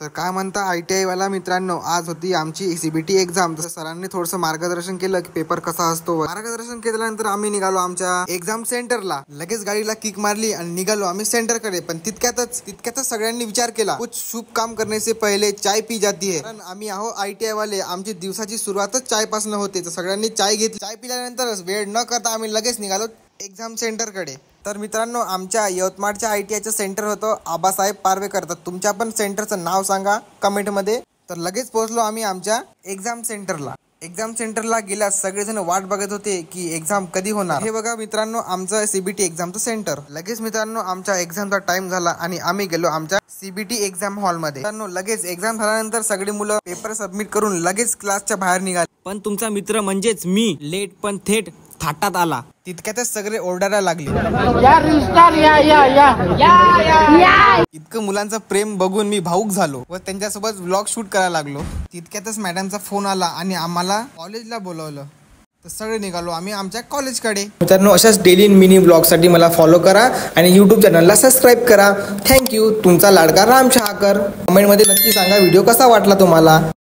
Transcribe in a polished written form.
तर काय म्हणता ITI वाला मित्रांनो, आज होती आमची CBT एक्झाम। तर सरांनी थोडंसं मार्गदर्शन केलं की पेपर कसा असतो। मार्गदर्शन केल्यानंतर आम्ही निघालो आमच्या एक्झाम सेंटरला। लगेच गाडीला किक मारली आणि निघालो आम्ही सेंटरकडे। पण तितक्यातच सगळ्यांनी विचार केला, कुछ शुभ काम करने से पहिले चाय पी जाती है। कारण आम्ही आहो ITI वाले, आमची दिवसाची सुरुवातच चाय पासून होते। तर सगळ्यांनी चाय घेतली। चाय पिल्यानंतर वेळ न करता आम्ही लगेच निघालो एक्झाम सेंटरकडे। तर मित्रांनो, आमच्या यवतमाळच्या ITIचं सेंटर होतं आबासाहेब पार्वेकर। तर तुमच्या पण सेंटरचं नाव सांगा कमेंटमध्ये। तर लगेच पोहोचलो आम्ही आमच्या एक्झाम सेंटरला। एक्झाम सेंटरला गेल्यास सगळेजण वाट बघत होते की एक्झाम कधी होणार। हे बघा मित्रांनो, आमचं CBT एक्झामचं सेंटर। लगेच मित्रांनो, आमच्या एक्झामचा टाइम झाला आणि आम्ही गेलो आमच्या CBT एक्झाम हॉलमध्ये। मित्रांनो, लगेच एक्झाम झाल्यानंतर सगळी मुलं पेपर सबमिट करून लगेच क्लासच्या बाहेर निघाले। पण तुमचा मित्र म्हणजेच मी लेट पण थेट थाटात आला। तितक्यातच सगळे ओरडायला लागले। इतकं मुलांचं प्रेम बघून मी भावुक झालो व त्यांच्यासोबत व्लॉग शूट करायला लागलो। तितक्यातच मॅडमचा फोन आला आणि आम्हाला कॉलेजला बोलवलं। तर सगळे निघालो आम्ही आमच्या कॉलेजकडे। मित्रांनो, अशाच डेली मिनी ब्लॉगसाठी मला फॉलो करा आणि यूट्यूब चॅनलला सबस्क्राईब करा। थँक्यू। तुमचा लाडका राम शहाकर। कमेंटमध्ये नक्की सांगा व्हिडिओ कसा वाटला तुम्हाला।